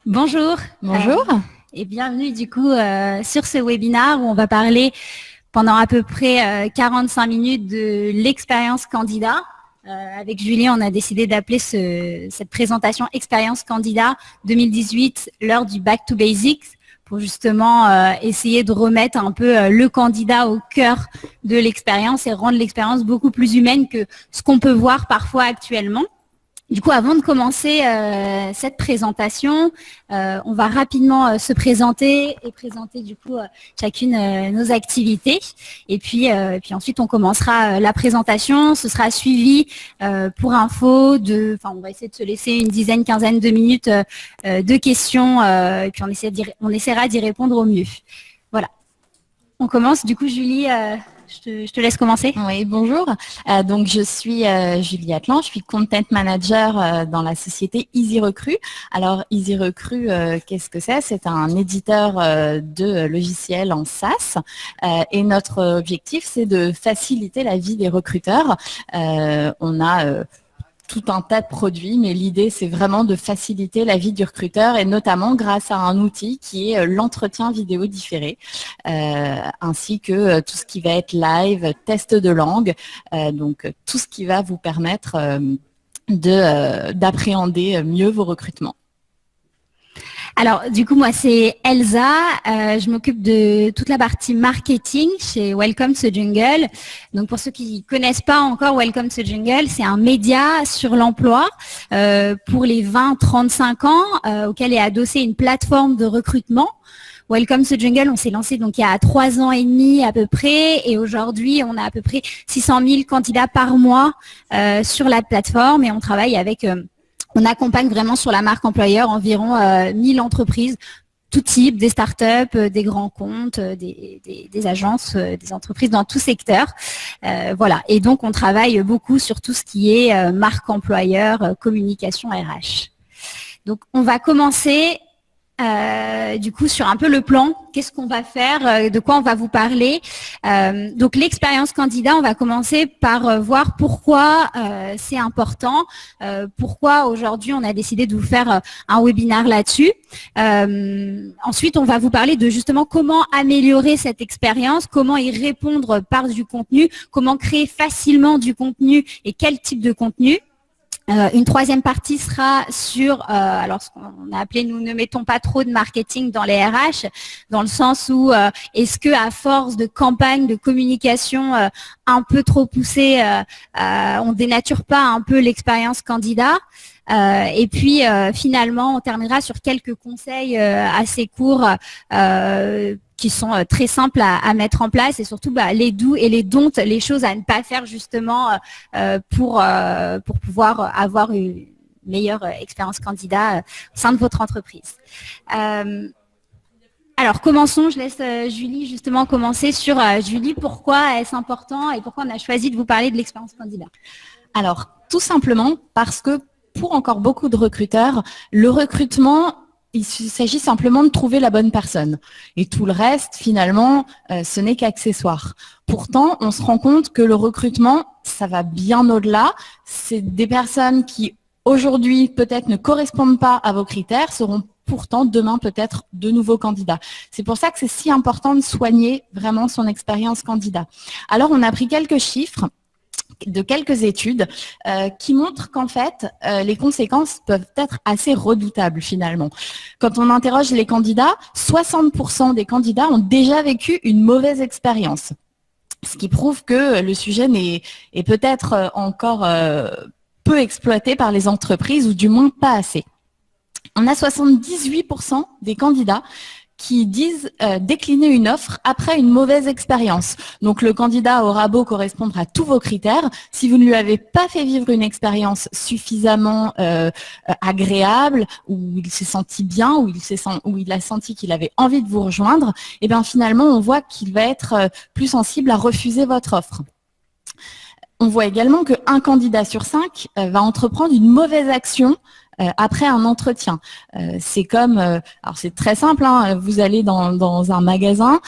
Bonjour. Bonjour. Et bienvenue du coup sur ce webinaire où on va parler pendant à peu près 45 minutes de l'expérience candidat. Avec Julie, on a décidé d'appeler cette présentation expérience candidat 2018 l'heure du Back to Basics pour justement essayer de remettre un peu le candidat au cœur de l'expérience et rendre l'expérience beaucoup plus humaine que ce qu'on peut voir parfois actuellement. Du coup, avant de commencer cette présentation, on va rapidement se présenter et présenter du coup chacune nos activités. Et puis ensuite, on commencera la présentation. Ce sera suivi pour info on va essayer de se laisser une dizaine, quinzaine de minutes de questions. Et puis on essaiera d'y répondre au mieux. Voilà. On commence. Du coup, Julie. Je te laisse commencer. Oui, bonjour. Donc, je suis Julie Atlan, je suis Content Manager dans la société EasyRecruit. Alors, EasyRecruit, qu'est-ce que c'est? C'est un éditeur de logiciels en SaaS. Et notre objectif, c'est de faciliter la vie des recruteurs. On a tout un tas de produits, mais l'idée, c'est vraiment de faciliter la vie du recruteur et notamment grâce à un outil qui est l'entretien vidéo différé, ainsi que tout ce qui va être live, test de langue, donc tout ce qui va vous permettre d'appréhender mieux vos recrutements. Alors, du coup, moi, c'est Elsa. Je m'occupe de toute la partie marketing chez Welcome to Jungle. Donc, pour ceux qui ne connaissent pas encore Welcome to Jungle, c'est un média sur l'emploi pour les 20-35 ans auquel est adossée une plateforme de recrutement. Welcome to Jungle, on s'est lancé donc il y a 3 ans et demi à peu près et aujourd'hui, on a à peu près 600 000 candidats par mois sur la plateforme et on travaille avec... On accompagne vraiment sur la marque employeur environ 1000 entreprises, tout type, des startups, des grands comptes, des agences, des entreprises dans tout secteur. Voilà. Et donc, on travaille beaucoup sur tout ce qui est marque employeur, communication RH. Donc, on va commencer du coup sur un peu le plan, qu'est-ce qu'on va faire, de quoi on va vous parler. Donc l'expérience candidat, on va commencer par voir pourquoi c'est important, pourquoi aujourd'hui on a décidé de vous faire un webinaire là-dessus. Ensuite, on va vous parler de justement comment améliorer cette expérience, comment y répondre par du contenu, comment créer facilement du contenu et quel type de contenu. Une troisième partie sera sur, alors ce qu'on a appelé nous ne mettons pas trop de marketing dans les RH, dans le sens où est-ce que à force de campagnes de communication un peu trop poussées, on dénature pas un peu l'expérience candidat. Et puis finalement, on terminera sur quelques conseils assez courts qui sont très simples à mettre en place et surtout les do's et les don'ts, les choses à ne pas faire justement pour pouvoir avoir une meilleure expérience candidat au sein de votre entreprise. Alors commençons, je laisse Julie justement commencer sur Julie, pourquoi est-ce important et pourquoi on a choisi de vous parler de l'expérience candidat? Alors, tout simplement parce que pour encore beaucoup de recruteurs, le recrutement, il s'agit simplement de trouver la bonne personne. Et tout le reste, finalement, ce n'est qu'accessoire. Pourtant, on se rend compte que le recrutement, ça va bien au-delà. C'est des personnes qui, aujourd'hui, peut-être ne correspondent pas à vos critères, seront pourtant demain peut-être de nouveaux candidats. C'est pour ça que c'est si important de soigner vraiment son expérience candidat. Alors, on a pris quelques chiffres de quelques études qui montrent qu'en fait, les conséquences peuvent être assez redoutables finalement. Quand on interroge les candidats, 60% des candidats ont déjà vécu une mauvaise expérience. Ce qui prouve que le sujet est peut-être encore peu exploité par les entreprises ou du moins pas assez. On a 78% des candidats qui disent décliner une offre après une mauvaise expérience. Donc le candidat aura beau correspondre à tous vos critères, si vous ne lui avez pas fait vivre une expérience suffisamment agréable, où il s'est senti bien, où il a senti qu'il avait envie de vous rejoindre, et bien finalement on voit qu'il va être plus sensible à refuser votre offre. On voit également qu'un candidat sur 5 va entreprendre une mauvaise action après un entretien. C'est comme, alors c'est très simple, hein, vous allez dans un magasin,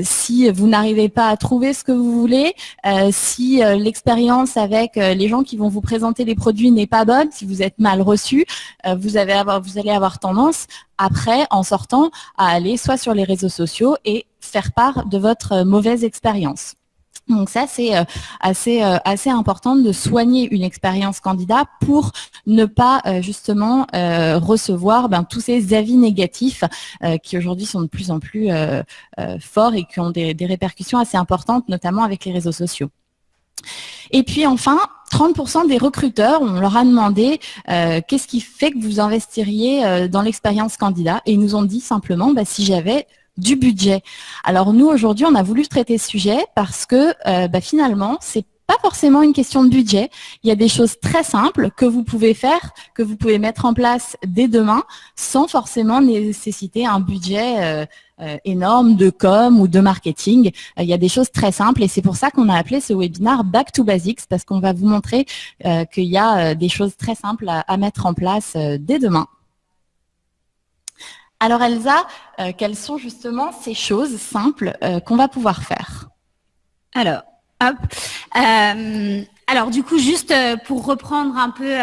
si vous n'arrivez pas à trouver ce que vous voulez, si l'expérience avec les gens qui vont vous présenter les produits n'est pas bonne, si vous êtes mal reçu, vous allez avoir tendance, après, en sortant, à aller soit sur les réseaux sociaux et faire part de votre mauvaise expérience. Donc ça, c'est assez important de soigner une expérience candidat pour ne pas justement recevoir tous ces avis négatifs qui aujourd'hui sont de plus en plus forts et qui ont des répercussions assez importantes, notamment avec les réseaux sociaux. Et puis enfin, 30% des recruteurs, on leur a demandé qu'est-ce qui fait que vous investiriez dans l'expérience candidat, et ils nous ont dit simplement si j'avais du budget. Alors nous, aujourd'hui, on a voulu traiter ce sujet parce que finalement, c'est pas forcément une question de budget. Il y a des choses très simples que vous pouvez faire, que vous pouvez mettre en place dès demain, sans forcément nécessiter un budget énorme de com ou de marketing. Il y a des choses très simples et c'est pour ça qu'on a appelé ce webinaire Back to Basics, parce qu'on va vous montrer qu'il y a des choses très simples à mettre en place dès demain. Alors Elsa, quelles sont justement ces choses simples qu'on va pouvoir faire? Alors, hop. Alors du coup, juste pour reprendre un peu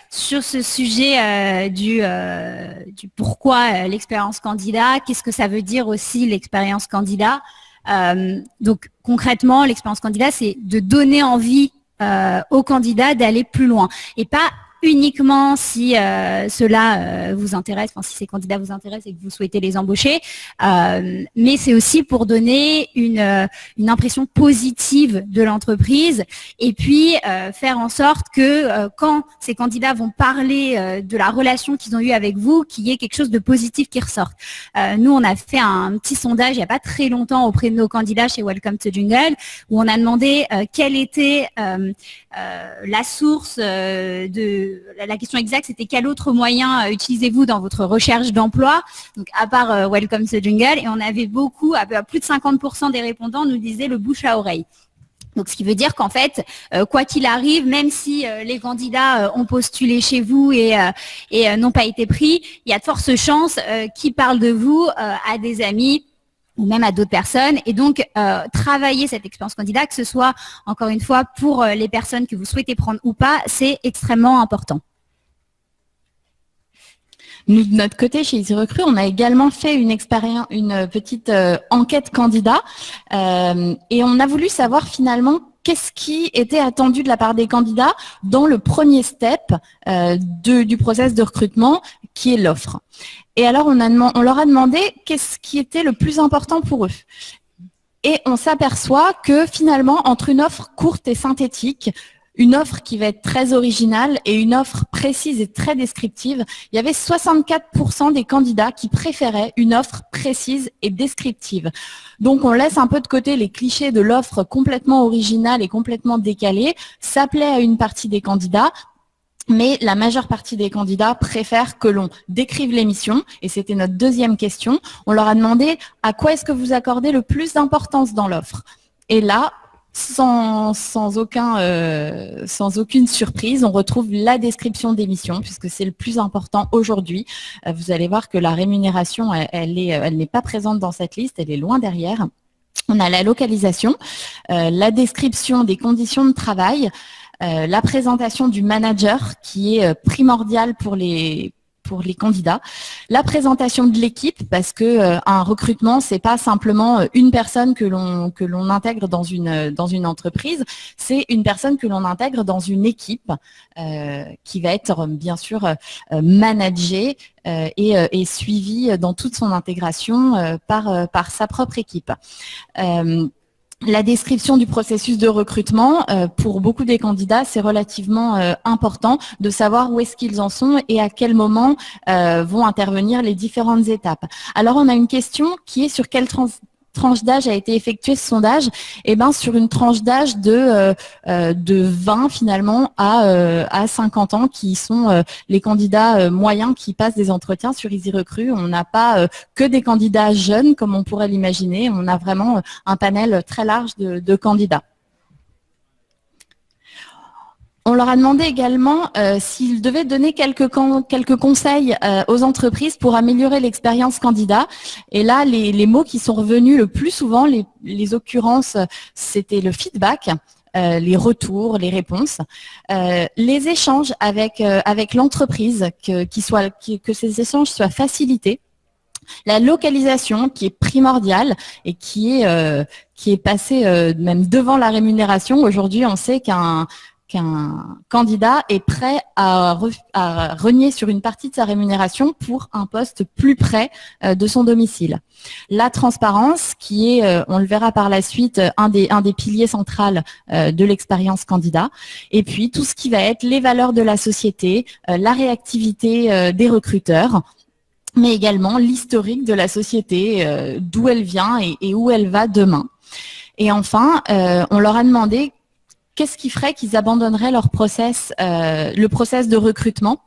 sur ce sujet du pourquoi l'expérience candidat, qu'est-ce que ça veut dire aussi l'expérience candidat? Donc concrètement, l'expérience candidat, c'est de donner envie aux candidats d'aller plus loin et pas uniquement si cela vous intéresse, enfin si ces candidats vous intéressent et que vous souhaitez les embaucher, mais c'est aussi pour donner une impression positive de l'entreprise et puis faire en sorte que quand ces candidats vont parler de la relation qu'ils ont eue avec vous, qu'il y ait quelque chose de positif qui ressorte. Nous, on a fait un petit sondage il n'y a pas très longtemps auprès de nos candidats chez Welcome to Jungle où on a demandé quelle était la source la question exacte, c'était quel autre moyen utilisez-vous dans votre recherche d'emploi, donc à part Welcome to Jungle, et on avait beaucoup, plus de 50% des répondants nous disaient le bouche à oreille. Donc, ce qui veut dire qu'en fait, quoi qu'il arrive, même si les candidats ont postulé chez vous et n'ont pas été pris, il y a de fortes chances qu'ils parlent de vous à des amis ou même à d'autres personnes. Et donc, travailler cette expérience candidat, que ce soit, encore une fois, pour les personnes que vous souhaitez prendre ou pas, c'est extrêmement important. Nous, de notre côté, chez EasyRecruit, on a également fait une petite enquête candidat et on a voulu savoir finalement qu'est-ce qui était attendu de la part des candidats dans le premier step du process de recrutement, qui est l'offre. Et alors, on leur a demandé qu'est-ce qui était le plus important pour eux. Et on s'aperçoit que finalement, entre une offre courte et synthétique, une offre qui va être très originale et une offre précise et très descriptive, il y avait 64% des candidats qui préféraient une offre précise et descriptive. Donc, on laisse un peu de côté les clichés de l'offre complètement originale et complètement décalée. Ça plaît à une partie des candidats, mais la majeure partie des candidats préfèrent que l'on décrive l'émission, et c'était notre deuxième question. On leur a demandé à quoi est-ce que vous accordez le plus d'importance dans l'offre. Et là, sans aucune surprise, on retrouve la description d'émission, puisque c'est le plus important aujourd'hui. Vous allez voir que la rémunération, elle n'est pas présente dans cette liste, elle est loin derrière. On a la localisation, la description des conditions de travail, la présentation du manager qui est primordiale pour les candidats, la présentation de l'équipe, parce que un recrutement, c'est pas simplement une personne que l'on intègre dans une entreprise, c'est une personne que l'on intègre dans une équipe qui va être bien sûr managée et suivie dans toute son intégration par sa propre équipe. La description du processus de recrutement, pour beaucoup des candidats, c'est relativement important de savoir où est-ce qu'ils en sont et à quel moment vont intervenir les différentes étapes. Alors, on a une question qui est sur quelle tranche d'âge a été effectué ce sondage. Eh bien, sur une tranche d'âge de 20 finalement à 50 ans, qui sont les candidats moyens qui passent des entretiens sur EasyRecruit. On n'a pas que des candidats jeunes comme on pourrait l'imaginer. On a vraiment un panel très large de candidats. On leur a demandé également s'ils devaient donner quelques conseils aux entreprises pour améliorer l'expérience candidat. Et là, les mots qui sont revenus le plus souvent, les occurrences, c'était le feedback, les retours, les réponses, les échanges avec l'entreprise, que ces échanges soient facilités. La localisation qui est primordiale et qui est passée même devant la rémunération. Aujourd'hui, on sait qu'un candidat est prêt à renier sur une partie de sa rémunération pour un poste plus près de son domicile. La transparence, qui est, on le verra par la suite, un des piliers centraux de l'expérience candidat. Et puis, tout ce qui va être les valeurs de la société, la réactivité des recruteurs, mais également l'historique de la société, d'où elle vient et où elle va demain. Et enfin, on leur a demandé qu'est-ce qui ferait qu'ils abandonneraient leur le process de recrutement.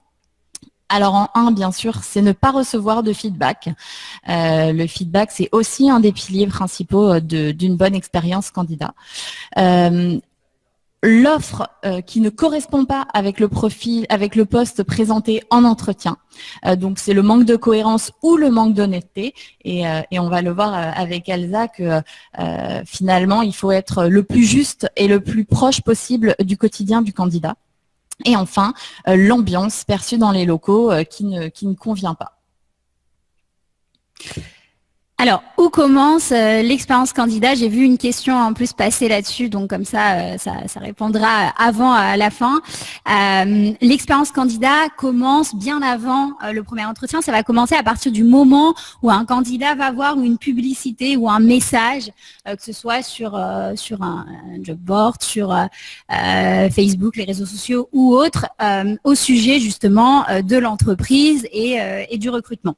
Alors en 1, bien sûr, c'est ne pas recevoir de feedback. Le feedback, c'est aussi un des piliers principaux d'une bonne expérience candidat. L'offre qui ne correspond pas avec le profil, avec le poste présenté en entretien. Donc c'est le manque de cohérence ou le manque d'honnêteté. Et on va le voir avec Elsa que finalement il faut être le plus juste et le plus proche possible du quotidien du candidat. Et enfin, l'ambiance perçue dans les locaux qui ne convient pas. Alors, où commence l'expérience candidat? J'ai vu une question en plus passer là-dessus, donc comme ça, ça répondra avant à la fin. L'expérience candidat commence bien avant le premier entretien. Ça va commencer à partir du moment où un candidat va voir une publicité ou un message, que ce soit sur un job board, sur Facebook, les réseaux sociaux ou autres, au sujet justement de l'entreprise et du recrutement.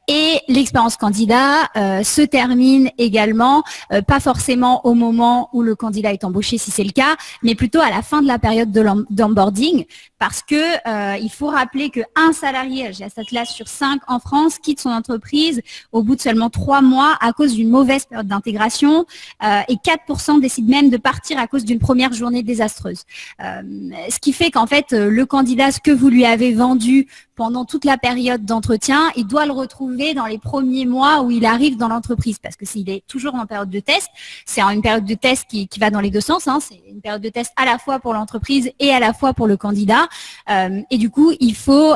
Et l'expérience candidat se termine également, pas forcément au moment où le candidat est embauché si c'est le cas, mais plutôt à la fin de la période d'onboarding, parce que il faut rappeler qu'un salarié, j'ai cette classe sur 5 en France, quitte son entreprise au bout de seulement 3 mois à cause d'une mauvaise période d'intégration et 4% décident même de partir à cause d'une première journée désastreuse. Ce qui fait qu'en fait, le candidat, ce que vous lui avez vendu pendant toute la période d'entretien, il doit le retrouver dans les premiers mois où il arrive dans l'entreprise. Parce que s'il est toujours en période de test, c'est une période de test qui va dans les deux sens. Hein, c'est une période de test à la fois pour l'entreprise et à la fois pour le candidat. Et du coup, il faut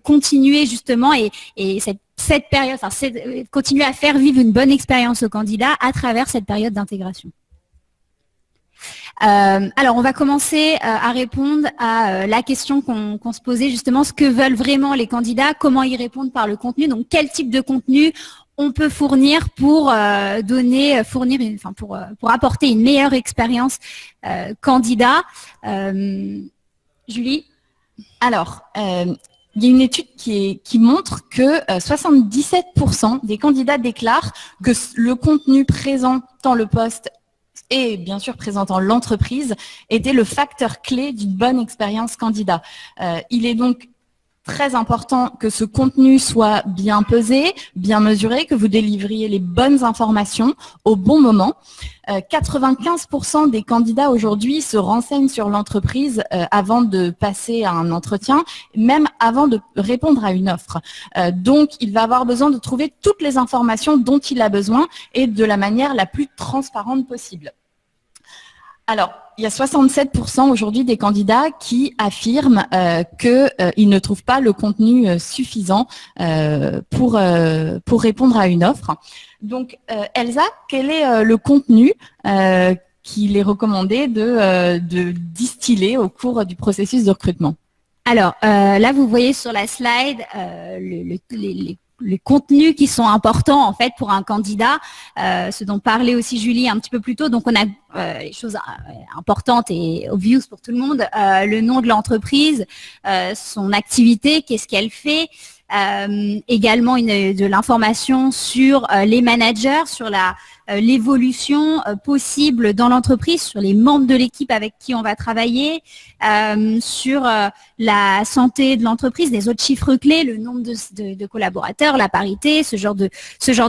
continuer justement et cette période, continuer à faire vivre une bonne expérience au candidat à travers cette période d'intégration. Alors, on va commencer à répondre à la question qu'on se posait justement, ce que veulent vraiment les candidats, comment y répondre par le contenu, donc quel type de contenu on peut fournir pour pour apporter une meilleure expérience candidat. Julie? Alors, il y a une étude qui montre que 77% des candidats déclarent que le contenu présentant le poste et bien sûr présentant l'entreprise était le facteur clé d'une bonne expérience candidat. Il est donc très important que ce contenu soit bien pesé, bien mesuré, que vous délivriez les bonnes informations au bon moment. 95% des candidats aujourd'hui se renseignent sur l'entreprise avant de passer à un entretien, même avant de répondre à une offre. Donc, il va avoir besoin de trouver toutes les informations dont il a besoin et de la manière la plus transparente possible. Alors, il y a 67% aujourd'hui des candidats qui affirment qu'ils ne trouvent pas le contenu suffisant pour répondre à une offre. Donc, Elsa, quel est le contenu qu'il est recommandé de distiller au cours du processus de recrutement? Alors, là, vous voyez sur la slide les contenus qui sont importants en fait pour un candidat, ce dont parlait aussi Julie un petit peu plus tôt. Donc on a les choses importantes et obvious pour tout le monde, le nom de l'entreprise, son activité, qu'est-ce qu'elle fait, également de l'information sur les managers, sur l'évolution possible dans l'entreprise, sur les membres de l'équipe avec qui on va travailler, sur la santé de l'entreprise, les autres chiffres clés, le nombre de collaborateurs, la parité, ce genre de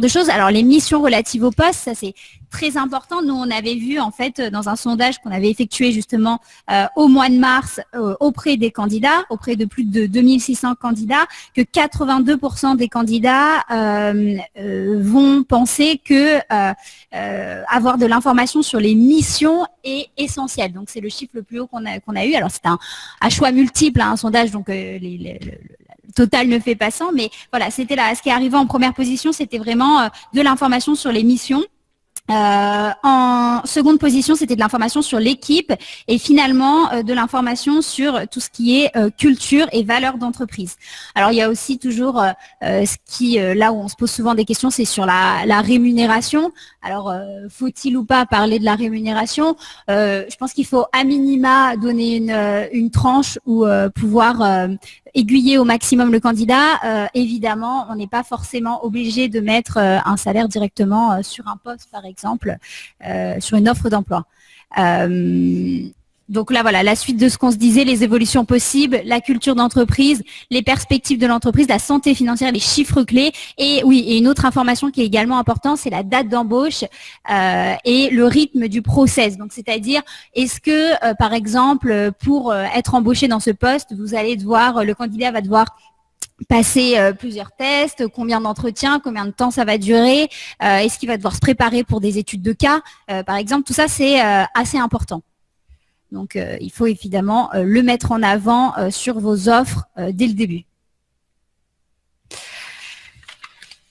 choses. Alors les missions relatives au poste, ça c'est très important. Nous, on avait vu en fait dans un sondage qu'on avait effectué justement au mois de mars auprès des candidats, auprès de plus de 2600 candidats, que 82% des candidats vont penser que avoir de l'information sur les missions est essentiel. Donc, c'est le chiffre le plus haut qu'on a eu. Alors, c'est un choix multiple, un sondage, donc le total ne fait pas 100, mais voilà, c'était là. Ce qui est arrivé en première position, c'était vraiment de l'information sur les missions. En seconde position, c'était de l'information sur l'équipe et finalement de l'information sur tout ce qui est culture et valeurs d'entreprise. Alors il y a aussi toujours ce qui, là où on se pose souvent des questions, c'est sur la rémunération. Alors faut-il ou pas parler de la rémunération? Je pense qu'il faut à minima donner une tranche ou pouvoir aiguiller au maximum le candidat. Évidemment, on n'est pas forcément obligé de mettre un salaire directement sur un poste, par exemple, sur une offre d'emploi. Donc là, voilà, la suite de ce qu'on se disait, les évolutions possibles, la culture d'entreprise, les perspectives de l'entreprise, la santé financière, les chiffres clés. Et oui, et une autre information qui est également importante, c'est la date d'embauche et le rythme du process. Donc, c'est-à-dire, est-ce que, par exemple, pour être embauché dans ce poste, vous allez devoir, le candidat va devoir passer plusieurs tests, combien d'entretiens, combien de temps ça va durer, est-ce qu'il va devoir se préparer pour des études de cas, par exemple, tout ça, c'est assez important. Donc, il faut évidemment le mettre en avant sur vos offres dès le début.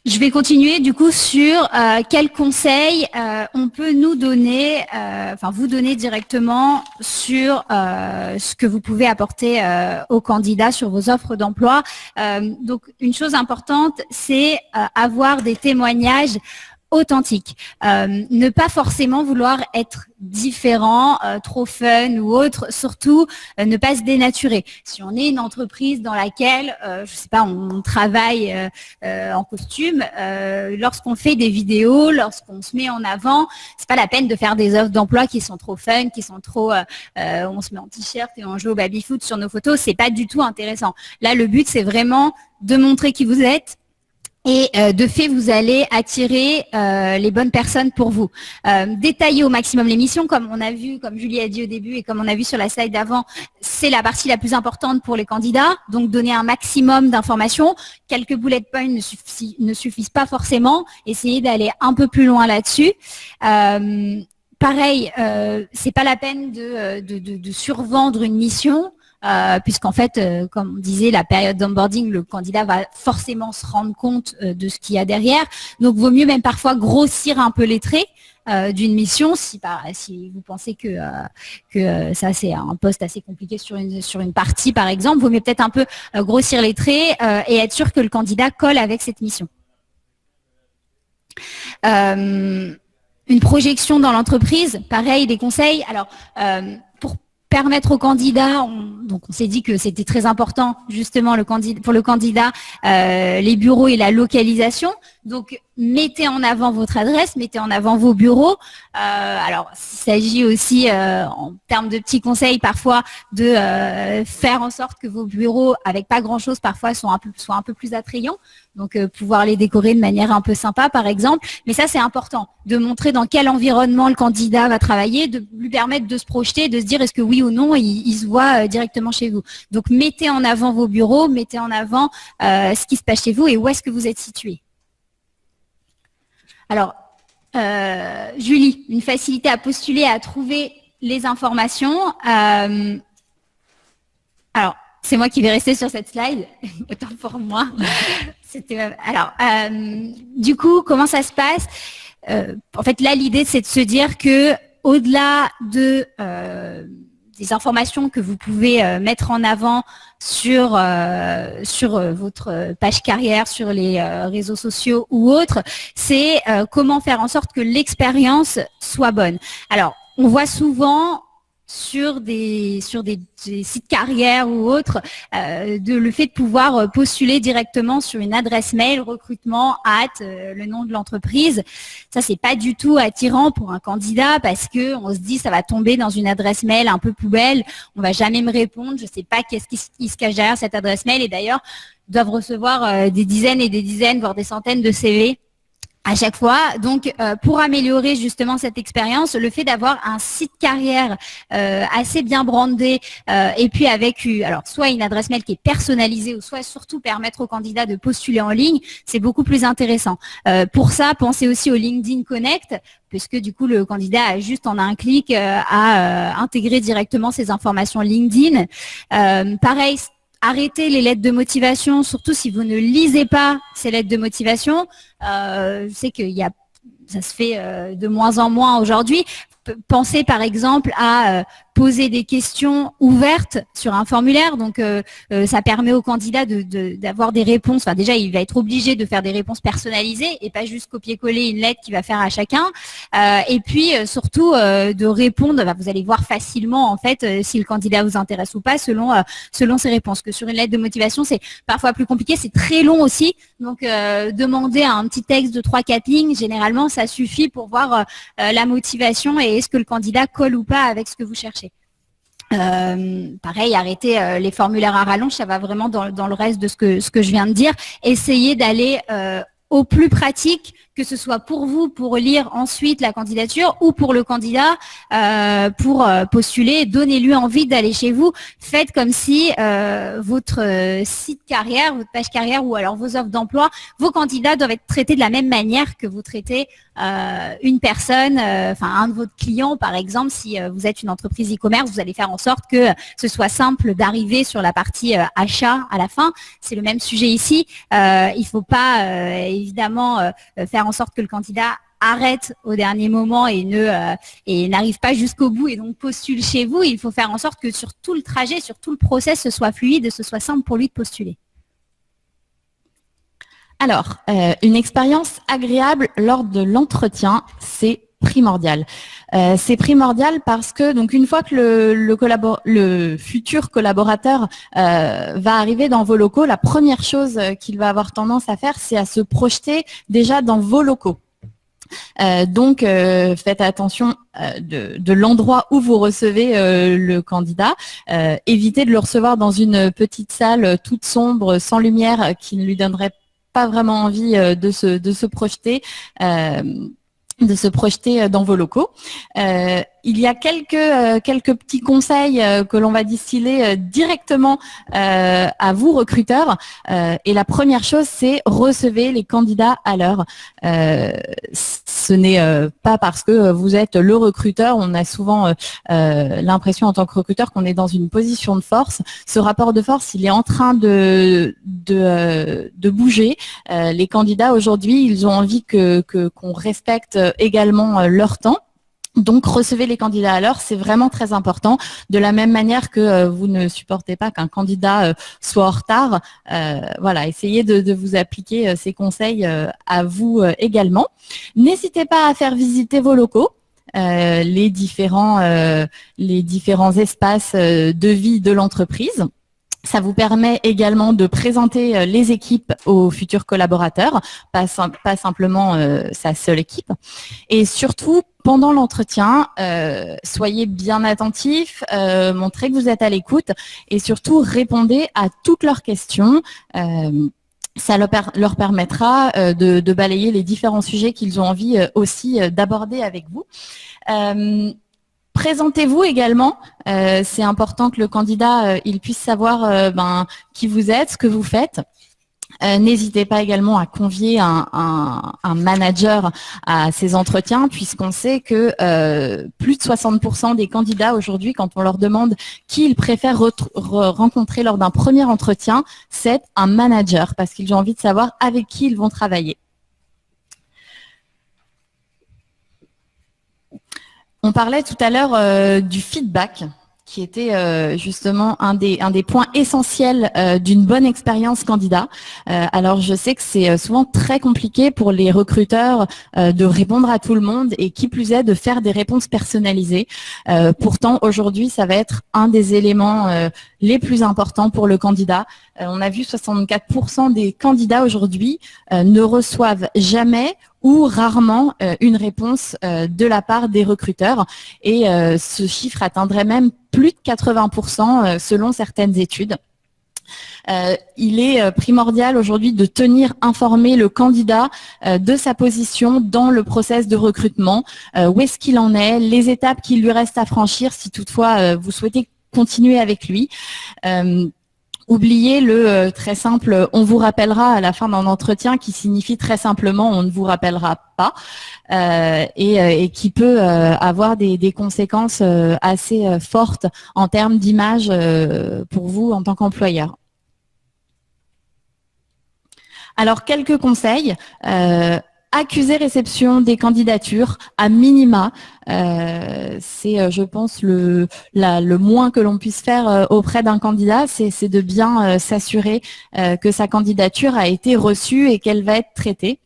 Je vais continuer du coup sur quels conseils on peut nous donner, vous donner directement sur ce que vous pouvez apporter aux candidats sur vos offres d'emploi. Donc, une chose importante, c'est avoir des témoignages authentique. Ne pas forcément vouloir être différent, trop fun ou autre, surtout ne pas se dénaturer. Si on est une entreprise dans laquelle, je sais pas, on travaille en costume, lorsqu'on fait des vidéos, lorsqu'on se met en avant, c'est pas la peine de faire des offres d'emploi qui sont trop fun, qui sont trop, on se met en t-shirt et on joue au baby-foot sur nos photos, c'est pas du tout intéressant. Là, le but, c'est vraiment de montrer qui vous êtes. Et de fait, vous allez attirer les bonnes personnes pour vous. Détailler au maximum les missions, comme on a vu, comme Julie a dit au début et comme on a vu sur la slide d'avant, c'est la partie la plus importante pour les candidats. Donc, donner un maximum d'informations. Quelques bullet points ne suffisent pas forcément. Essayez d'aller un peu plus loin là-dessus. Pareil, c'est pas la peine de survendre une mission. Puisqu'en fait, comme on disait, la période d'onboarding, le candidat va forcément se rendre compte de ce qu'il y a derrière. Donc, vaut mieux même parfois grossir un peu les traits d'une mission, si vous pensez que ça c'est un poste assez compliqué sur une partie, par exemple, vaut mieux peut-être un peu grossir les traits et être sûr que le candidat colle avec cette mission. Une projection dans l'entreprise, pareil, des conseils. Alors, pour permettre aux candidats, on s'est dit que c'était très important justement pour le candidat, les bureaux et la localisation. Donc, mettez en avant votre adresse, mettez en avant vos bureaux. Alors, il s'agit aussi, en termes de petits conseils, parfois, de faire en sorte que vos bureaux, avec pas grand-chose, parfois, soient un peu plus attrayants. Donc, pouvoir les décorer de manière un peu sympa, par exemple. Mais ça, c'est important, de montrer dans quel environnement le candidat va travailler, de lui permettre de se projeter, de se dire est-ce que oui ou non, il se voit directement chez vous. Donc, mettez en avant vos bureaux, mettez en avant ce qui se passe chez vous et où est-ce que vous êtes situé. Alors, Julie, une facilité à postuler, à trouver les informations. Alors, c'est moi qui vais rester sur cette slide, autant pour moi. Alors, du coup, comment ça se passe? En fait, là, l'idée, c'est de se dire que au-delà des informations que vous pouvez mettre en avant sur votre page carrière, sur les réseaux sociaux ou autres, c'est comment faire en sorte que l'expérience soit bonne. Alors, on voit souvent sur des sites carrière ou autres, le fait de pouvoir postuler directement sur une adresse mail, recrutement, le nom de l'entreprise. Ça, c'est pas du tout attirant pour un candidat parce que on se dit ça va tomber dans une adresse mail un peu poubelle, on va jamais me répondre, je sais pas qu'est-ce qui se cache derrière cette adresse mail et d'ailleurs, ils doivent recevoir des dizaines et des dizaines, voire des centaines de CV. à chaque fois. Donc, pour améliorer justement cette expérience, le fait d'avoir un site carrière assez bien brandé et puis avec alors soit une adresse mail qui est personnalisée ou soit surtout permettre aux candidats de postuler en ligne, c'est beaucoup plus intéressant. Pour ça, pensez aussi au LinkedIn Connect, puisque du coup, le candidat a juste en un clic à intégrer directement ses informations LinkedIn. Pareil, arrêtez les lettres de motivation, surtout si vous ne lisez pas ces lettres de motivation. Je sais ça se fait de moins en moins aujourd'hui. Pensez par exemple à poser des questions ouvertes sur un formulaire. Donc, ça permet au candidat d'avoir des réponses. Enfin, déjà, il va être obligé de faire des réponses personnalisées et pas juste copier-coller une lettre qu'il va faire à chacun. Et puis, surtout, de répondre. Vous allez voir facilement, en fait, si le candidat vous intéresse ou pas selon ses réponses. Que sur une lettre de motivation, c'est parfois plus compliqué. C'est très long aussi. Donc, demander un petit texte de 3-4 lignes, généralement, ça suffit pour voir la motivation et est-ce que le candidat colle ou pas avec ce que vous cherchez. Pareil, arrêtez les formulaires à rallonge, ça va vraiment dans le reste de ce que je viens de dire. Essayez d'aller au plus pratique, que ce soit pour vous, pour lire ensuite la candidature, ou pour le candidat, pour postuler. Donnez-lui envie d'aller chez vous. Faites comme si votre site carrière, votre page carrière, ou alors vos offres d'emploi, vos candidats doivent être traités de la même manière que vous traitez une personne, un de vos clients, par exemple. Si vous êtes une entreprise e-commerce, vous allez faire en sorte que ce soit simple d'arriver sur la partie achat à la fin. C'est le même sujet ici. Il ne faut pas évidemment faire en sorte que le candidat arrête au dernier moment et n'arrive pas jusqu'au bout et donc postule chez vous. Il faut faire en sorte que sur tout le trajet, sur tout le process, ce soit fluide et ce soit simple pour lui de postuler. Alors, une expérience agréable lors de l'entretien, c'est primordial. C'est primordial parce que donc une fois que le futur collaborateur va arriver dans vos locaux, la première chose qu'il va avoir tendance à faire, c'est à se projeter déjà dans vos locaux. Donc, faites attention de l'endroit où vous recevez le candidat. Évitez de le recevoir dans une petite salle toute sombre, sans lumière, qui ne lui donnerait pas vraiment envie de se projeter. De se projeter dans vos locaux. Il y a quelques petits conseils que l'on va distiller directement à vous, recruteurs. Et la première chose, c'est recevez les candidats à l'heure. Ce n'est pas parce que vous êtes le recruteur, on a souvent l'impression en tant que recruteur qu'on est dans une position de force. Ce rapport de force, il est en train de bouger. Les candidats aujourd'hui, ils ont envie qu'on respecte également leur temps. Donc, recevez les candidats à l'heure, c'est vraiment très important. De la même manière que vous ne supportez pas qu'un candidat soit en retard, voilà, essayez de vous appliquer ces conseils à vous également. N'hésitez pas à faire visiter vos locaux. Les différents espaces de vie de l'entreprise. Ça vous permet également de présenter les équipes aux futurs collaborateurs, pas simplement sa seule équipe. Et surtout, pendant l'entretien, soyez bien attentifs, montrez que vous êtes à l'écoute et surtout répondez à toutes leurs questions. Ça leur permettra de balayer les différents sujets qu'ils ont envie aussi d'aborder avec vous. Présentez-vous également. C'est important que le candidat il puisse savoir qui vous êtes, ce que vous faites. N'hésitez pas également à convier un manager à ces entretiens, puisqu'on sait que plus de 60% des candidats aujourd'hui, quand on leur demande qui ils préfèrent rencontrer lors d'un premier entretien, c'est un manager, parce qu'ils ont envie de savoir avec qui ils vont travailler. On parlait tout à l'heure du feedback, qui était justement un des points essentiels d'une bonne expérience candidat. Alors, je sais que c'est souvent très compliqué pour les recruteurs de répondre à tout le monde et qui plus est de faire des réponses personnalisées. Pourtant, aujourd'hui, ça va être un des éléments les plus importants pour le candidat. On a vu 64% des candidats aujourd'hui ne reçoivent jamais ou rarement une réponse de la part des recruteurs. Et ce chiffre atteindrait même plus de 80% selon certaines études. Il est primordial aujourd'hui de tenir informé le candidat de sa position dans le process de recrutement, où est-ce qu'il en est, les étapes qu'il lui reste à franchir si toutefois vous souhaitez continuer avec lui. Oubliez le très simple « on vous rappellera à la fin d'un entretien » qui signifie très simplement « on ne vous rappellera pas » et qui peut avoir des conséquences assez fortes en termes d'image pour vous en tant qu'employeur. Alors, quelques conseils. Accuser réception des candidatures à minima, c'est, je pense, le moins que l'on puisse faire auprès d'un candidat, c'est de bien s'assurer que sa candidature a été reçue et qu'elle va être traitée.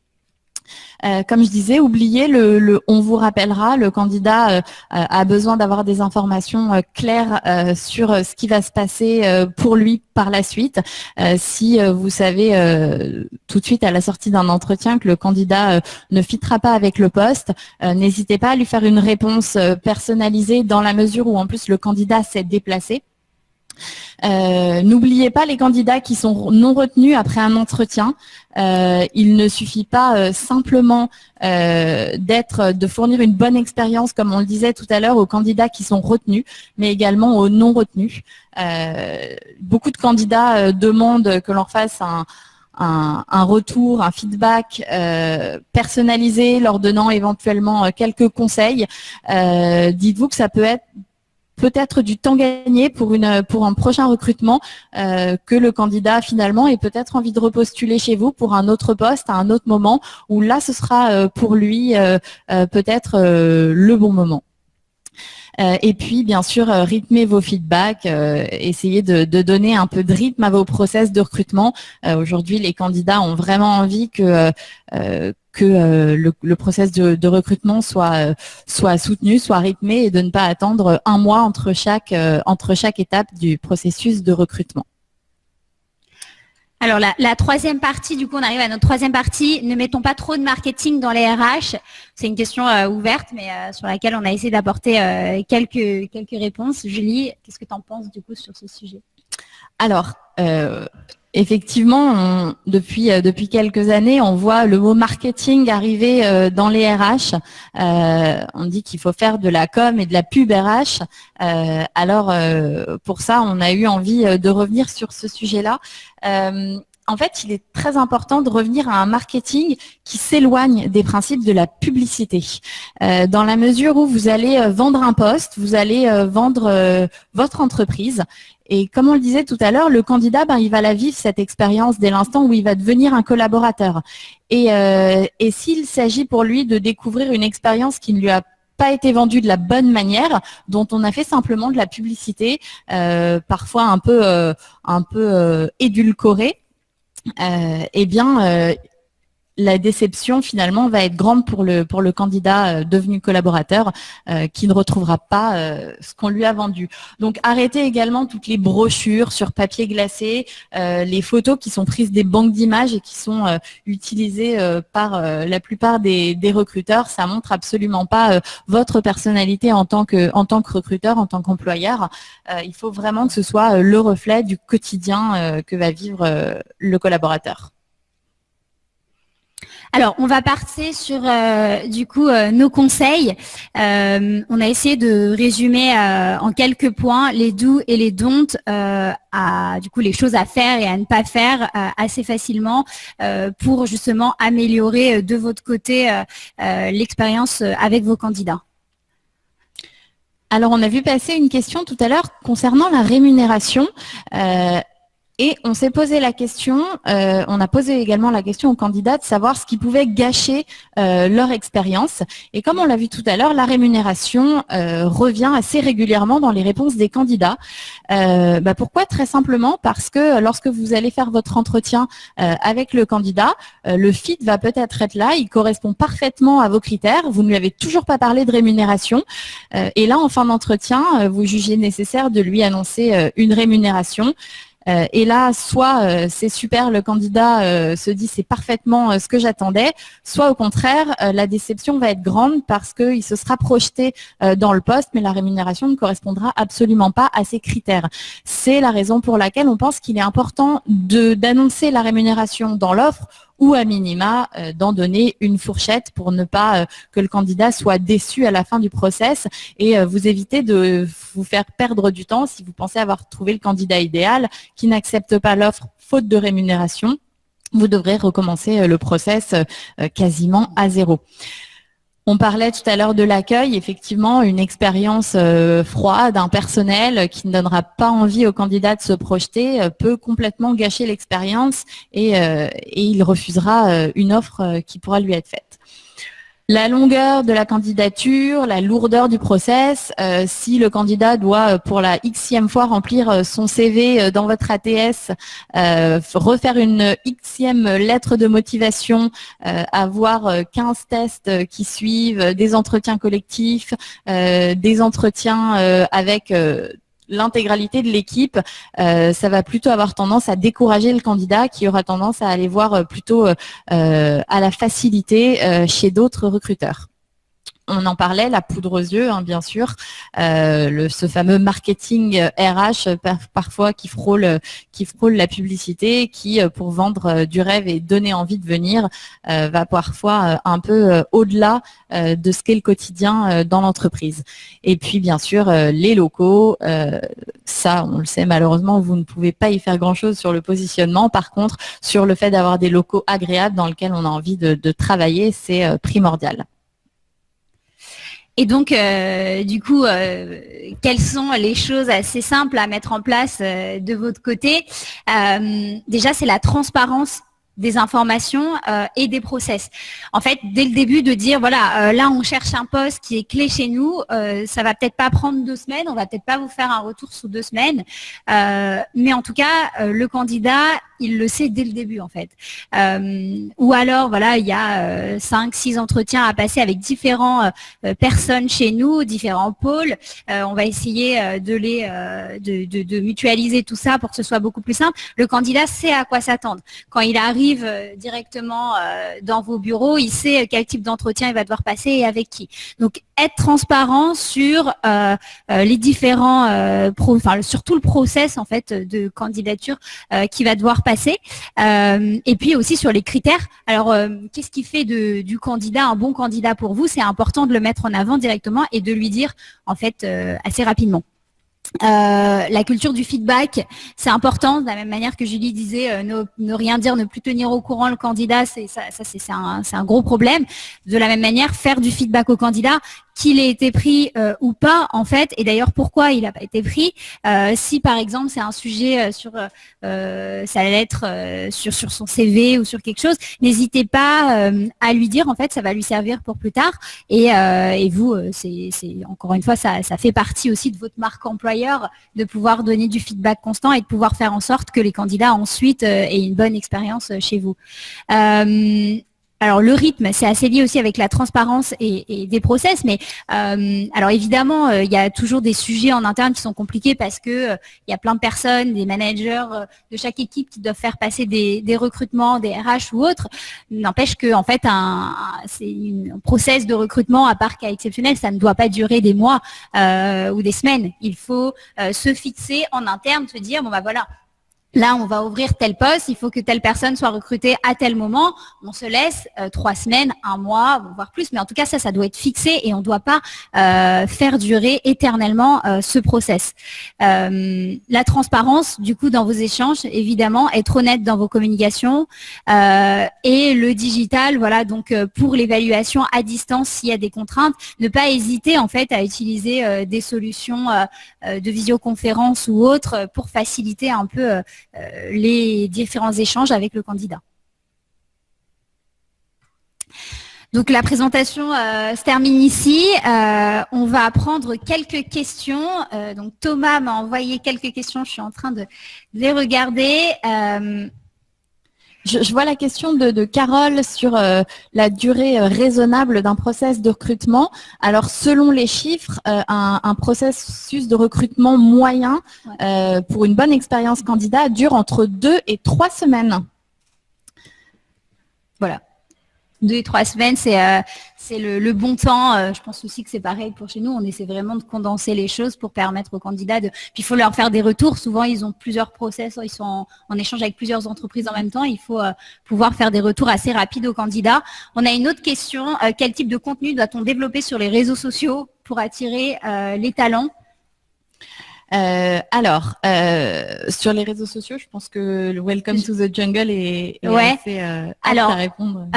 Comme je disais, oubliez le on vous rappellera. Le candidat a besoin d'avoir des informations claires sur ce qui va se passer pour lui par la suite. Si vous savez tout de suite à la sortie d'un entretien que le candidat ne fitera pas avec le poste, n'hésitez pas à lui faire une réponse personnalisée dans la mesure où en plus le candidat s'est déplacé. N'oubliez pas les candidats qui sont non retenus après un entretien. Il ne suffit pas simplement de fournir une bonne expérience, comme on le disait tout à l'heure, aux candidats qui sont retenus, mais également aux non retenus. Beaucoup de candidats demandent que l'on fasse un retour, un feedback personnalisé, leur donnant éventuellement quelques conseils. Dites-vous que ça peut être du temps gagné pour un prochain recrutement, que le candidat finalement ait peut-être envie de repostuler chez vous pour un autre poste à un autre moment, où là ce sera pour lui peut-être le bon moment. Et puis, bien sûr, rythmez vos feedbacks, essayez de donner un peu de rythme à vos process de recrutement. Aujourd'hui, les candidats ont vraiment envie que le process de recrutement soit soutenu, soit rythmé et de ne pas attendre un mois entre chaque étape du processus de recrutement. Alors, la troisième partie, du coup, on arrive à notre troisième partie. Ne mettons pas trop de marketing dans les RH. C'est une question ouverte, mais sur laquelle on a essayé d'apporter quelques réponses. Julie, qu'est-ce que tu en penses, du coup, sur ce sujet? Alors, effectivement, depuis quelques années, on voit le mot marketing arriver dans les RH. On dit qu'il faut faire de la com et de la pub RH. Alors, pour ça, on a eu envie de revenir sur ce sujet-là. En fait, il est très important de revenir à un marketing qui s'éloigne des principes de la publicité. Dans la mesure où vous allez vendre un poste, vous allez vendre votre entreprise. Et comme on le disait tout à l'heure, le candidat, il va la vivre, cette expérience, dès l'instant où il va devenir un collaborateur. Et s'il s'agit pour lui de découvrir une expérience qui ne lui a pas été vendue de la bonne manière, dont on a fait simplement de la publicité, parfois un peu édulcorée, eh bien, la déception finalement va être grande pour le candidat devenu collaborateur qui ne retrouvera pas ce qu'on lui a vendu. Donc arrêtez également toutes les brochures sur papier glacé, les photos qui sont prises des banques d'images et qui sont utilisées par la plupart des recruteurs. Ça montre absolument pas votre personnalité en tant que recruteur, en tant qu'employeur. Il faut vraiment que ce soit le reflet du quotidien que va vivre le collaborateur. Alors, on va partir sur du coup nos conseils. On a essayé de résumer en quelques points les do's et les don'ts, du coup les choses à faire et à ne pas faire assez facilement pour justement améliorer de votre côté l'expérience avec vos candidats. Alors, on a vu passer une question tout à l'heure concernant la rémunération. Et on s'est posé la question, on a posé également la question aux candidats de savoir ce qui pouvait gâcher leur expérience. Et comme on l'a vu tout à l'heure, la rémunération revient assez régulièrement dans les réponses des candidats. Pourquoi? Très simplement parce que lorsque vous allez faire votre entretien avec le candidat, le fit va peut-être être là, il correspond parfaitement à vos critères, vous ne lui avez toujours pas parlé de rémunération. Et là, en fin d'entretien, vous jugez nécessaire de lui annoncer une rémunération. Et là, soit c'est super, le candidat se dit c'est parfaitement ce que j'attendais, soit au contraire, la déception va être grande parce qu'il se sera projeté dans le poste, mais la rémunération ne correspondra absolument pas à ses critères. C'est la raison pour laquelle on pense qu'il est important d'annoncer la rémunération dans l'offre ou à minima d'en donner une fourchette pour ne pas que le candidat soit déçu à la fin du process et vous éviter de vous faire perdre du temps si vous pensez avoir trouvé le candidat idéal qui n'accepte pas l'offre faute de rémunération. Vous devrez recommencer le process quasiment à zéro. On parlait tout à l'heure de l'accueil, effectivement, une expérience froide, impersonnelle, qui ne donnera pas envie au candidat de se projeter, peut complètement gâcher l'expérience et il refusera une offre qui pourra lui être faite. La longueur de la candidature, la lourdeur du process, si le candidat doit pour la xème fois remplir son CV dans votre ATS, refaire une xème lettre de motivation, avoir 15 tests qui suivent, des entretiens collectifs, des entretiens avec l'intégralité de l'équipe, ça va plutôt avoir tendance à décourager le candidat qui aura tendance à aller voir plutôt à la facilité chez d'autres recruteurs. On en parlait, la poudre aux yeux, hein, bien sûr, ce fameux marketing RH parfois qui frôle la publicité, qui pour vendre du rêve et donner envie de venir va parfois un peu au-delà de ce qu'est le quotidien dans l'entreprise. Et puis bien sûr les locaux, ça on le sait malheureusement, vous ne pouvez pas y faire grand-chose sur le positionnement. Par contre, sur le fait d'avoir des locaux agréables dans lesquels on a envie de travailler, c'est primordial. Et donc, du coup, quelles sont les choses assez simples à mettre en place de votre côté? Déjà, c'est la transparence des informations et des process. En fait, dès le début, de dire, voilà, là, on cherche un poste qui est clé chez nous, ça va peut-être pas prendre 2 semaines, on va peut-être pas vous faire un retour sous 2 semaines, mais en tout cas, le candidat, il le sait dès le début, en fait. Ou alors, voilà, il y a 5-6 entretiens à passer avec différentes personnes chez nous, différents pôles. On va essayer de mutualiser tout ça pour que ce soit beaucoup plus simple. Le candidat sait à quoi s'attendre. Quand il arrive directement dans vos bureaux, il sait quel type d'entretien il va devoir passer et avec qui. Donc, être transparent sur les différents, sur tout le process en fait de candidature qui va devoir passer, et puis aussi sur les critères. Alors, qu'est-ce qui fait du candidat un bon candidat pour vous? C'est important de le mettre en avant directement et de lui dire en fait assez rapidement. La culture du feedback, c'est important, de la même manière que Julie disait, ne rien dire, ne plus tenir au courant le candidat, c'est un gros problème. De la même manière, faire du feedback au candidat, qu'il ait été pris ou pas, en fait, et d'ailleurs pourquoi il n'a pas été pris. Si par exemple c'est un sujet sur sa lettre, sur son CV ou sur quelque chose, n'hésitez pas à lui dire, en fait, ça va lui servir pour plus tard. Et vous, c'est encore une fois, ça fait partie aussi de votre marque employeur de pouvoir donner du feedback constant et de pouvoir faire en sorte que les candidats ensuite aient une bonne expérience chez vous. Alors le rythme, c'est assez lié aussi avec la transparence et des process, mais alors évidemment, il y a toujours des sujets en interne qui sont compliqués parce que il y a plein de personnes, des managers de chaque équipe qui doivent faire passer des recrutements, des RH ou autres. N'empêche que en fait, c'est un process de recrutement, à part cas exceptionnel, ça ne doit pas durer des mois ou des semaines. Il faut se fixer en interne, se dire bon bah voilà. Là, on va ouvrir tel poste, il faut que telle personne soit recrutée à tel moment. On se laisse 3 semaines, 1 mois, voire plus. Mais en tout cas, ça doit être fixé et on ne doit pas faire durer éternellement ce process. La transparence, du coup, dans vos échanges, évidemment, être honnête dans vos communications. Et le digital, voilà, donc pour l'évaluation à distance, s'il y a des contraintes, ne pas hésiter en fait à utiliser des solutions de visioconférence ou autres pour faciliter un peu les différents échanges avec le candidat. Donc la présentation se termine ici. On va prendre quelques questions. Donc Thomas m'a envoyé quelques questions. Je suis en train de les regarder. Je vois la question de Carole sur la durée raisonnable d'un process de recrutement. Alors, selon les chiffres, un processus de recrutement moyen pour une bonne expérience candidat dure entre 2 et 3 semaines. Voilà. 2 et 3 semaines, c'est le bon temps. Je pense aussi que c'est pareil pour chez nous. On essaie vraiment de condenser les choses pour permettre aux candidats de... Puis il faut leur faire des retours. Souvent, ils ont plusieurs process. Ils sont en échange avec plusieurs entreprises en même temps. Il faut pouvoir faire des retours assez rapides aux candidats. On a une autre question. Quel type de contenu doit-on développer sur les réseaux sociaux pour attirer les talents ? Sur les réseaux sociaux, je pense que le Welcome to the Jungle est assez apte à répondre.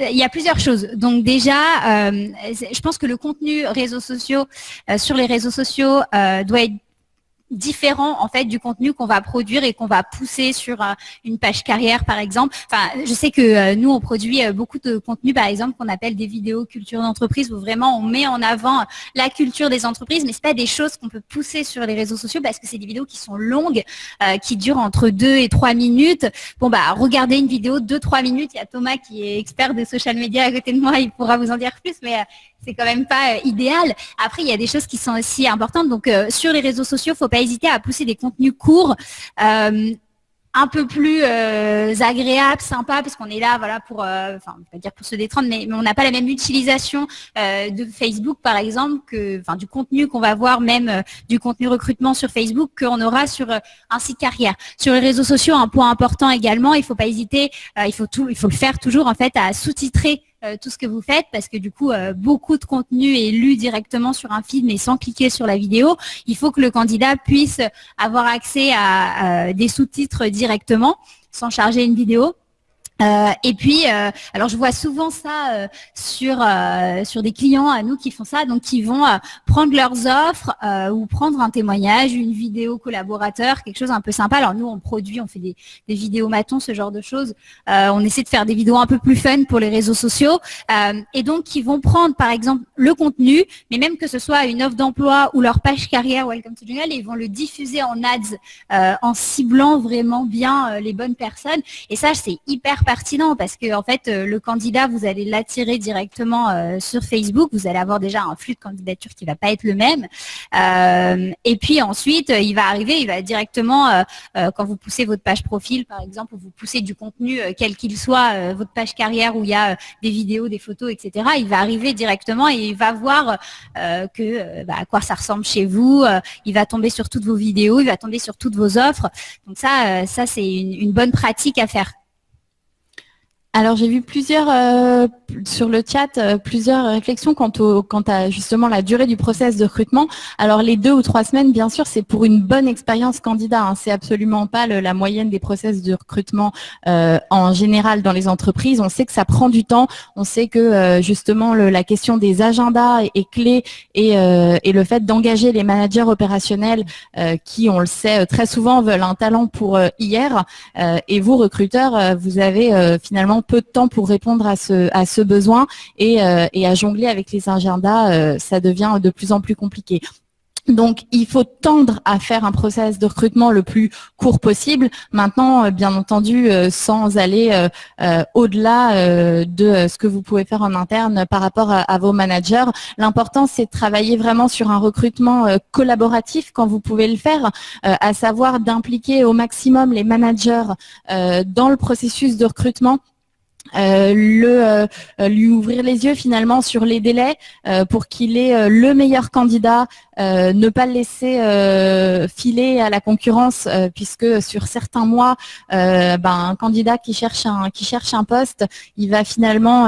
Il y a plusieurs choses. Donc déjà, je pense que le contenu réseaux sociaux sur les réseaux sociaux doit être différent en fait du contenu qu'on va produire et qu'on va pousser sur une page carrière par exemple. Enfin, je sais que nous on produit beaucoup de contenu par exemple qu'on appelle des vidéos culture d'entreprise où vraiment on met en avant la culture des entreprises, mais c'est pas des choses qu'on peut pousser sur les réseaux sociaux parce que c'est des vidéos qui sont longues, qui durent entre 2 et 3 minutes. Bon bah regardez une vidéo de 2-3 minutes, il y a Thomas qui est expert des social media à côté de moi, il pourra vous en dire plus, mais c'est quand même pas idéal. Après, il y a des choses qui sont aussi importantes. Donc, sur les réseaux sociaux, il ne faut pas hésiter à pousser des contenus courts, un peu plus agréables, sympas, parce qu'on est là, voilà, pour, enfin, pas dire pour se détendre, mais on n'a pas la même utilisation de Facebook, par exemple, enfin, du contenu qu'on va voir, même du contenu recrutement sur Facebook, qu'on aura sur un site carrière. Sur les réseaux sociaux, un point important également, il ne faut pas hésiter, il faut le faire toujours, en fait, à sous-titrer tout ce que vous faites parce que du coup beaucoup de contenu est lu directement sur un feed mais sans cliquer sur la vidéo. Il faut que le candidat puisse avoir accès à des sous-titres directement sans charger une vidéo. Et puis, alors je vois souvent ça sur des clients à nous qui font ça, donc qui vont prendre leurs offres ou prendre un témoignage, une vidéo collaborateur, quelque chose un peu sympa. Alors nous, on fait des vidéos matons, ce genre de choses. On essaie de faire des vidéos un peu plus fun pour les réseaux sociaux. Et donc, ils vont prendre par exemple le contenu, mais même que ce soit une offre d'emploi ou leur page carrière Welcome to Jungle, et ils vont le diffuser en ads en ciblant vraiment bien les bonnes personnes. Et ça, c'est hyper pertinent parce que en fait le candidat, vous allez l'attirer directement sur Facebook, vous allez avoir déjà un flux de candidature qui va pas être le même et puis ensuite il va arriver, il va directement quand vous poussez votre page profil par exemple, ou vous poussez du contenu quel qu'il soit, votre page carrière où il y a des vidéos, des photos, etc., il va arriver directement et il va voir à quoi ça ressemble chez vous, il va tomber sur toutes vos vidéos, il va tomber sur toutes vos offres. Donc ça c'est une bonne pratique à faire. Alors j'ai vu sur le chat plusieurs réflexions quant à justement la durée du process de recrutement. Alors les 2 ou 3 semaines, bien sûr, c'est pour une bonne expérience candidat. Hein. C'est absolument pas la moyenne des process de recrutement en général dans les entreprises. On sait que ça prend du temps. On sait que justement la question des agendas est clé et le fait d'engager les managers opérationnels qui, on le sait, très souvent veulent un talent pour hier. Et vous, recruteurs, vous avez finalement peu de temps pour répondre à ce besoin et à jongler avec les agendas, ça devient de plus en plus compliqué. Donc, il faut tendre à faire un process de recrutement le plus court possible. Maintenant, bien entendu, sans aller au-delà de ce que vous pouvez faire en interne par rapport à vos managers. L'important, c'est de travailler vraiment sur un recrutement collaboratif quand vous pouvez le faire, à savoir d'impliquer au maximum les managers dans le processus de recrutement. Lui ouvrir les yeux finalement sur les délais pour qu'il ait le meilleur candidat, ne pas le laisser filer à la concurrence puisque sur certains mois un candidat qui cherche un poste, il va finalement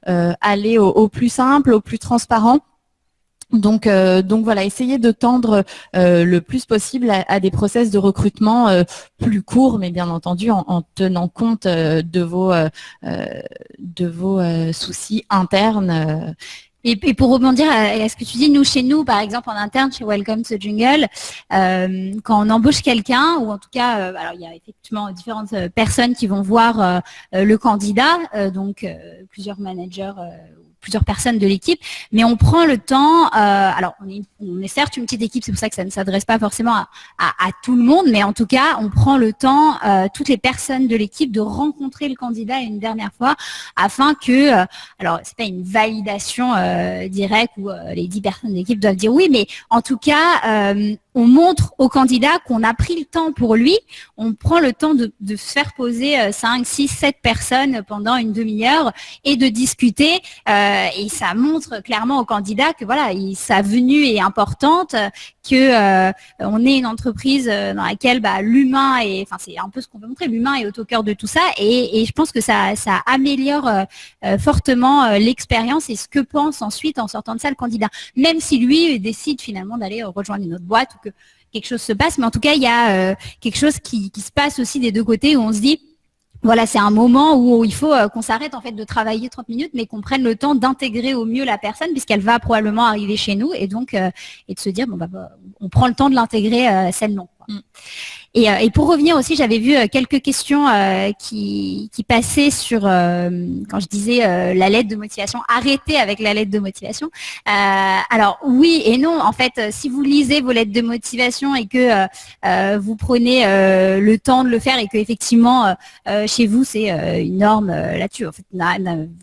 aller au plus simple, au plus transparent. Donc voilà, essayez de tendre le plus possible à des process de recrutement plus courts, mais bien entendu en tenant compte de vos soucis internes. Et pour rebondir à ce que tu dis, nous, chez nous, par exemple, en interne, chez Welcome to Jungle, quand on embauche quelqu'un, ou en tout cas, alors il y a effectivement différentes personnes qui vont voir le candidat, donc plusieurs managers plusieurs personnes de l'équipe, mais on prend le temps, alors on est certes une petite équipe, c'est pour ça que ça ne s'adresse pas forcément à tout le monde, mais en tout cas, on prend le temps, toutes les personnes de l'équipe, de rencontrer le candidat une dernière fois, afin que, alors c'est pas une validation directe où les 10 personnes de l'équipe doivent dire oui, mais en tout cas, on montre au candidat qu'on a pris le temps pour lui, on prend le temps de se faire poser 5, 6, 7 personnes pendant une demi-heure et de discuter, et ça montre clairement au candidat que voilà, sa venue est importante, que on est une entreprise dans laquelle l'humain est, enfin c'est un peu ce qu'on veut montrer, l'humain est au cœur de tout ça, et je pense que ça améliore fortement l'expérience et ce que pense ensuite en sortant de ça le candidat, même si lui décide finalement d'aller rejoindre une autre boîte ou que quelque chose se passe, mais en tout cas il y a quelque chose qui se passe aussi des deux côtés où on se dit voilà, c'est un moment où il faut qu'on s'arrête en fait de travailler 30 minutes, mais qu'on prenne le temps d'intégrer au mieux la personne puisqu'elle va probablement arriver chez nous, et donc et de se dire on prend le temps de l'intégrer sainement. Et pour revenir aussi, j'avais vu quelques questions qui passaient sur, quand je disais la lettre de motivation, arrêtez avec la lettre de motivation. Alors oui et non, en fait, si vous lisez vos lettres de motivation et que vous prenez le temps de le faire et que effectivement chez vous c'est une norme là-dessus, en fait,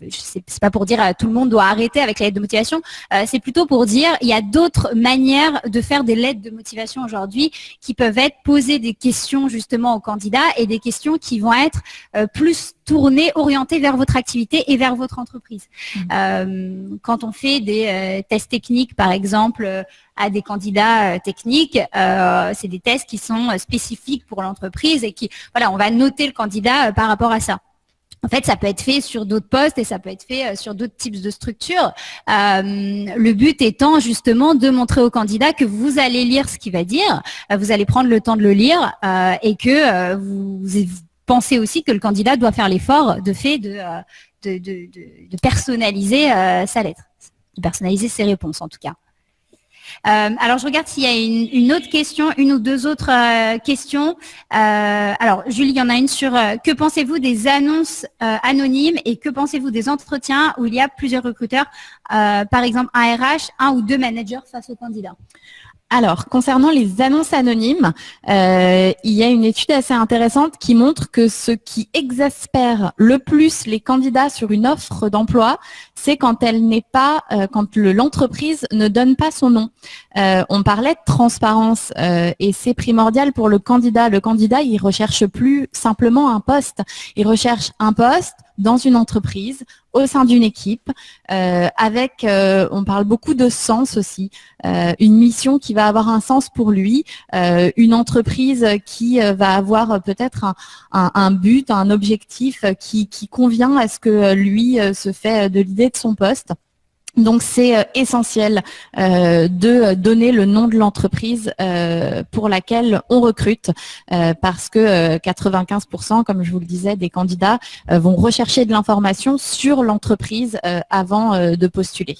c'est pas pour dire tout le monde doit arrêter avec la lettre de motivation, c'est plutôt pour dire il y a d'autres manières de faire des lettres de motivation aujourd'hui qui peuvent être poser des questions justement aux candidats et des questions qui vont être plus tournées, orientées vers votre activité et vers votre entreprise. Quand on fait des tests techniques, par exemple, à des candidats techniques, c'est des tests qui sont spécifiques pour l'entreprise et qui, voilà, on va noter le candidat par rapport à ça. En fait, ça peut être fait sur d'autres postes et ça peut être fait sur d'autres types de structures. Le but étant justement de montrer au candidat que vous allez lire ce qu'il va dire, vous allez prendre le temps de le lire et que vous pensez aussi que le candidat doit faire l'effort de fait de personnaliser sa lettre, de personnaliser ses réponses en tout cas. Alors, je regarde s'il y a une autre question, une ou deux autres questions. Alors, Julie, il y en a une sur que pensez-vous des annonces anonymes et que pensez-vous des entretiens où il y a plusieurs recruteurs, par exemple un RH, un ou deux managers face au candidat? Alors, concernant les annonces anonymes, il y a une étude assez intéressante qui montre que ce qui exaspère le plus les candidats sur une offre d'emploi, c'est quand elle n'est pas, quand l'entreprise ne donne pas son nom. On parlait de transparence et c'est primordial pour le candidat. Le candidat, il recherche plus simplement un poste, il recherche un poste dans une entreprise, au sein d'une équipe, avec, on parle beaucoup de sens aussi, une mission qui va avoir un sens pour lui, une entreprise qui va avoir peut-être un but, un objectif qui convient à ce que lui se fait de l'idée de son poste. Donc, c'est essentiel de donner le nom de l'entreprise pour laquelle on recrute parce que 95%, comme je vous le disais, des candidats vont rechercher de l'information sur l'entreprise avant de postuler.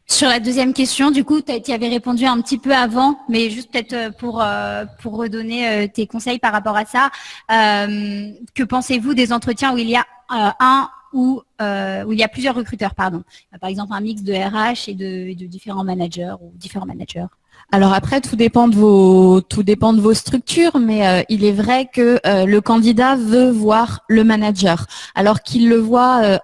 Sur la deuxième question, du coup, tu y avais répondu un petit peu avant, mais juste peut-être pour redonner tes conseils par rapport à ça. Que pensez-vous des entretiens où il y a où il y a plusieurs recruteurs, pardon. Par exemple, un mix de RH et de différents managers ou différents managers. Alors après, tout dépend de vos structures, mais il est vrai que le candidat veut voir le manager, alors qu'il le voit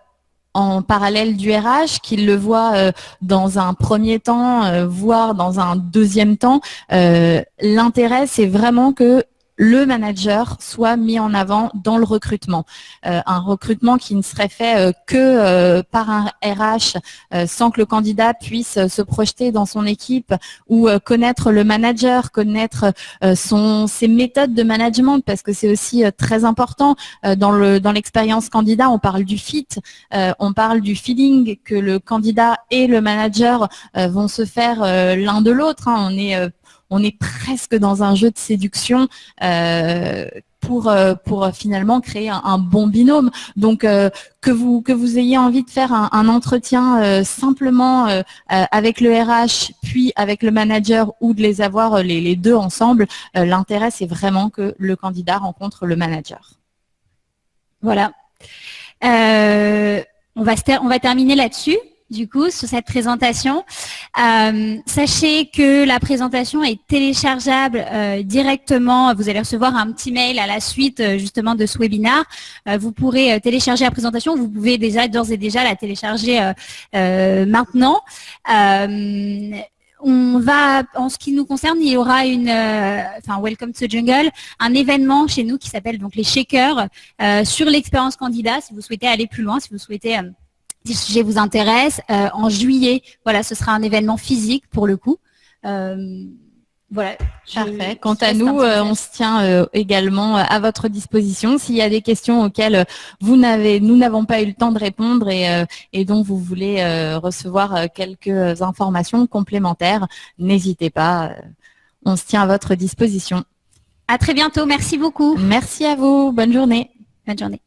en parallèle du RH, qu'il le voit dans un premier temps, voire dans un deuxième temps. L'intérêt, c'est vraiment que le manager soit mis en avant dans le recrutement. Un recrutement qui ne serait fait que par un RH sans que le candidat puisse se projeter dans son équipe ou connaître le manager, connaître ses méthodes de management, parce que c'est aussi très important. Dans l'expérience candidat, on parle du fit, on parle du feeling que le candidat et le manager vont se faire l'un de l'autre. On est presque dans un jeu de séduction pour finalement créer un bon binôme. Donc, que vous ayez envie de faire un entretien simplement avec le RH, puis avec le manager, ou de les avoir les deux ensemble, l'intérêt, c'est vraiment que le candidat rencontre le manager. Voilà. on va terminer là-dessus. Du coup, sur cette présentation. Sachez que la présentation est téléchargeable directement. Vous allez recevoir un petit mail à la suite justement de ce webinaire. Vous pourrez télécharger la présentation. Vous pouvez d'ores et déjà la télécharger maintenant. En ce qui nous concerne, il y aura Welcome to Jungle, un événement chez nous qui s'appelle donc les Shakers sur l'expérience candidat. Si vous souhaitez aller plus loin, si vous souhaitez si le sujet vous intéresse, en juillet, voilà, ce sera un événement physique pour le coup. Voilà. Parfait. Quant à nous, on se tient également à votre disposition. S'il y a des questions auxquelles nous n'avons pas eu le temps de répondre et dont vous voulez recevoir quelques informations complémentaires, n'hésitez pas. On se tient à votre disposition. À très bientôt. Merci beaucoup. Merci à vous. Bonne journée. Bonne journée.